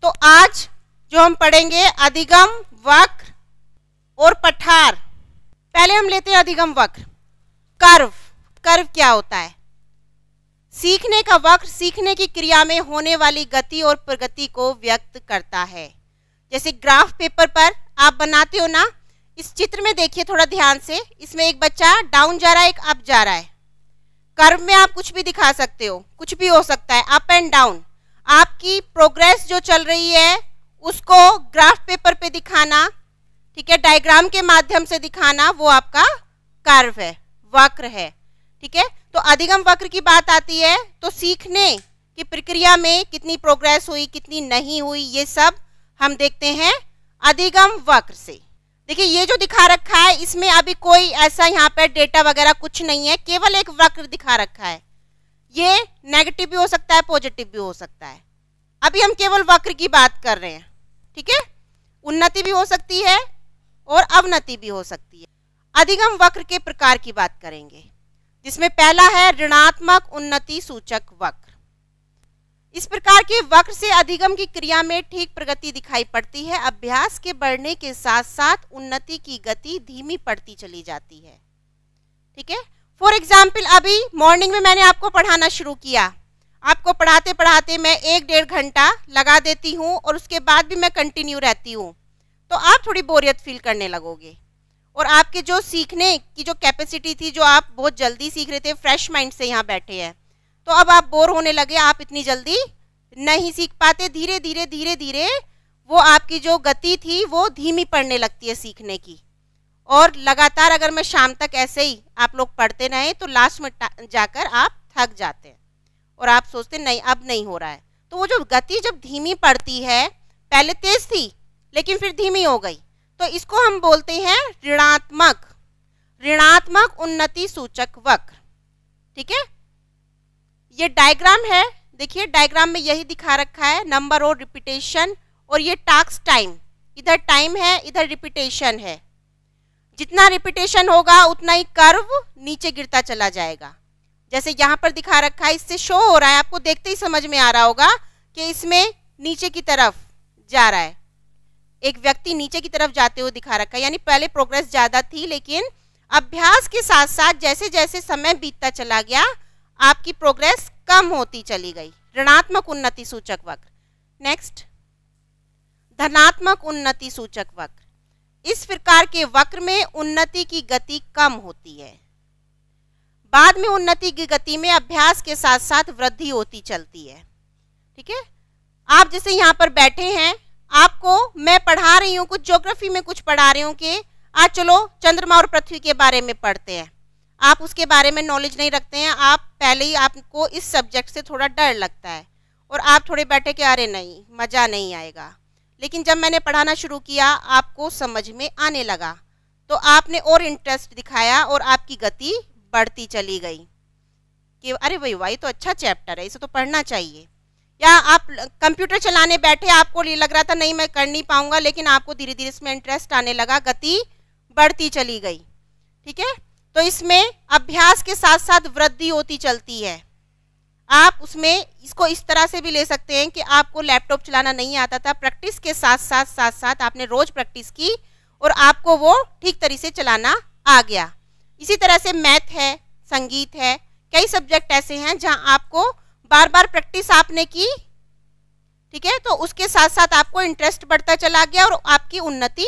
तो आज जो हम पढ़ेंगे अधिगम, वक्र और पठार। पहले हम लेते हैं अधिगम वक्र। कर्व, कर्व क्या होता है? सीखने का वक्र सीखने की क्रिया में होने वाली गति और प्रगति को व्यक्त करता है। जैसे ग्राफ पेपर पर आप बनाते हो ना, इस चित्र में देखिए थोड़ा ध्यान से, इसमें एक बच्चा डाउन जा रहा है, एक अप जा रहा है। कर्व में आप कुछ भी दिखा सकते हो, कुछ भी हो सकता है, अप एंड डाउन। आपकी प्रोग्रेस जो चल रही है उसको ग्राफ पेपर पे दिखाना, ठीक है, डायग्राम के माध्यम से दिखाना, वो आपका कर्व है, वक्र है। ठीक है, तो अधिगम वक्र की बात आती है तो सीखने की प्रक्रिया में कितनी प्रोग्रेस हुई, कितनी नहीं हुई, ये सब हम देखते हैं अधिगम वक्र से। देखिए ये जो दिखा रखा है इसमें अभी कोई ऐसा यहाँ पर डेटा वगैरह कुछ नहीं है, केवल एक वक्र दिखा रखा है। ये नेगेटिव भी हो सकता है, पॉजिटिव भी हो सकता है। अभी हम केवल वक्र की बात कर रहे हैं। ठीक है, उन्नति भी हो सकती है और अवनति भी हो सकती है। अधिगम वक्र के प्रकार की बात करेंगे, जिसमें पहला है ऋणात्मक उन्नति सूचक वक्र। इस प्रकार के वक्र से अधिगम की क्रिया में ठीक प्रगति दिखाई पड़ती है। अभ्यास के बढ़ने के साथ साथ उन्नति की गति धीमी पड़ती चली जाती है। ठीक है, फॉर एग्जाम्पल अभी मॉर्निंग में मैंने आपको पढ़ाना शुरू किया, आपको पढ़ाते पढ़ाते मैं 1-1.5 घंटा लगा देती हूँ और उसके बाद भी मैं कंटिन्यू रहती हूँ, तो आप थोड़ी बोरियत फील करने लगोगे और आपके जो सीखने की जो कैपेसिटी थी, जो आप बहुत जल्दी सीख रहे थे, फ्रेश माइंड से यहाँ बैठे हैं, तो अब आप बोर होने लगे, आप इतनी जल्दी नहीं सीख पाते। धीरे धीरे धीरे धीरे वो आपकी जो गति थी वो धीमी पड़ने लगती है सीखने की। और लगातार अगर मैं शाम तक ऐसे ही आप लोग पढ़ते रहे तो लास्ट में जाकर आप थक जाते हैं और आप सोचते नहीं अब नहीं हो रहा है। तो वो जो गति जब धीमी पड़ती है, पहले तेज थी लेकिन फिर धीमी हो गई, तो इसको हम बोलते हैं ऋणात्मक उन्नति सूचक वक्र। ठीक है, ये डायग्राम है, देखिए डायग्राम में यही दिखा रखा है, नंबर और रिपीटेशन, और ये टास्क टाइम, इधर टाइम है इधर रिपीटेशन है। जितना रिपीटेशन होगा उतना ही कर्व नीचे गिरता चला जाएगा। जैसे यहाँ पर दिखा रखा है, इससे शो हो रहा है, आपको देखते ही समझ में आ रहा होगा कि इसमें नीचे की तरफ जा रहा है, एक व्यक्ति नीचे की तरफ जाते हुए दिखा रखा है। यानी पहले प्रोग्रेस ज़्यादा थी, लेकिन अभ्यास के साथ साथ जैसे जैसे समय बीतता चला गया आपकी प्रोग्रेस कम होती चली गई। ऋणात्मक उन्नति सूचक वक्र। नेक्स्ट, धनात्मक उन्नति सूचक वक्र। इस प्रकार के वक्र में उन्नति की गति कम होती है। बाद में उन्नति की गति में अभ्यास के साथ साथ वृद्धि होती चलती है। ठीक है, आप जैसे यहाँ पर बैठे हैं, आपको मैं पढ़ा रही हूँ, कुछ ज्योग्राफी में कुछ पढ़ा रही हूँ कि आज चलो चंद्रमा और पृथ्वी के बारे में पढ़ते हैं। आप उसके बारे में नॉलेज नहीं रखते हैं, आप पहले ही आपको इस सब्जेक्ट से थोड़ा डर लगता है और आप थोड़े बैठे कि अरे नहीं मज़ा नहीं आएगा। लेकिन जब मैंने पढ़ाना शुरू किया आपको समझ में आने लगा, तो आपने और इंटरेस्ट दिखाया और आपकी गति बढ़ती चली गई कि अरे भाई तो अच्छा चैप्टर है, इसे तो पढ़ना चाहिए। या आप कंप्यूटर चलाने बैठे, आपको ये लग रहा था नहीं मैं कर नहीं पाऊंगा, लेकिन आपको धीरे धीरे इसमें इंटरेस्ट आने लगा, गति बढ़ती चली गई। ठीक है, तो इसमें अभ्यास के साथ साथ वृद्धि होती चलती है। आप उसमें इसको इस तरह से भी ले सकते हैं कि आपको लैपटॉप चलाना नहीं आता था, प्रैक्टिस के साथ साथ आपने रोज प्रैक्टिस की और आपको वो ठीक तरीके से चलाना आ गया। इसी तरह से मैथ है, संगीत है, कई सब्जेक्ट ऐसे हैं जहां आपको बार बार प्रैक्टिस आपने की। ठीक है, तो उसके साथ साथ आपको इंटरेस्ट बढ़ता चला गया और आपकी उन्नति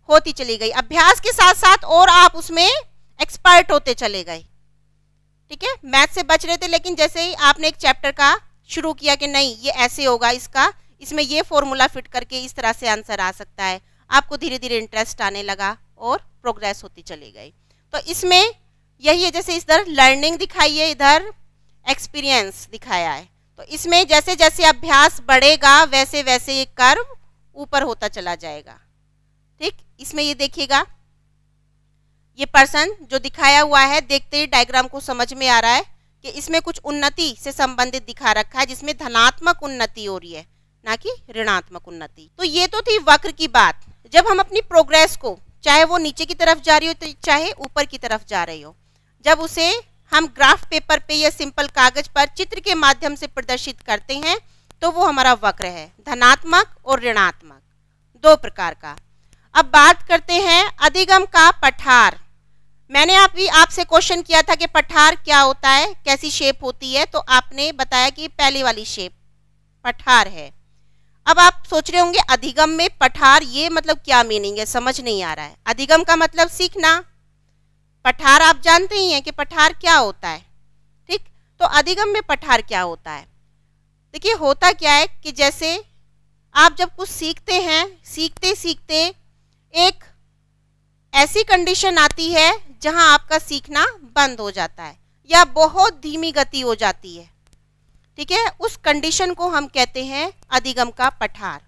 होती चली गई। अभ्यास के साथ साथ और आप उसमें एक्सपर्ट होते चले गए। ठीक है, मैथ से बच रहे थे, लेकिन जैसे ही आपने एक चैप्टर का शुरू किया कि नहीं ये ऐसे होगा, इसमें ये फॉर्मूला फिट करके इस तरह से आंसर आ सकता है, आपको धीरे धीरे इंटरेस्ट आने लगा और प्रोग्रेस होती चली गई। तो इसमें यही है, जैसे इधर लर्निंग दिखाई है, इधर एक्सपीरियंस दिखाया है। तो इसमें जैसे जैसे अभ्यास बढ़ेगा वैसे वैसे ये कर्व ऊपर होता चला जाएगा। ठीक, इसमें ये देखिएगा, ये पर्सन जो दिखाया हुआ है, देखते ही डायग्राम को समझ में आ रहा है कि इसमें कुछ उन्नति से संबंधित दिखा रखा है, जिसमें धनात्मक उन्नति हो रही है, ना कि ऋणात्मक उन्नति। तो ये तो थी वक्र की बात। जब हम अपनी प्रोग्रेस को, चाहे वो नीचे की तरफ जा रही हो चाहे ऊपर की तरफ जा रही हो, जब उसे हम ग्राफ पेपर पे या सिंपल कागज पर चित्र के माध्यम से प्रदर्शित करते हैं तो वो हमारा वक्र है, धनात्मक और ऋणात्मक, दो प्रकार का। अब बात करते हैं अधिगम का पठार। मैंने आपसे क्वेश्चन किया था कि पठार क्या होता है, कैसी शेप होती है, तो आपने बताया कि पहली वाली शेप पठार है। अब आप सोच रहे होंगे अधिगम में पठार, ये मतलब क्या मीनिंग है, समझ नहीं आ रहा है। अधिगम का मतलब सीखना, पठार आप जानते ही हैं कि पठार क्या होता है, ठीक। तो अधिगम में पठार क्या होता है, देखिए होता क्या है कि जैसे आप जब कुछ सीखते हैं, सीखते सीखते एक ऐसी कंडीशन आती है जहां आपका सीखना बंद हो जाता है या बहुत धीमी गति हो जाती है, ठीक है, उस कंडीशन को हम कहते हैं अधिगम का पठार।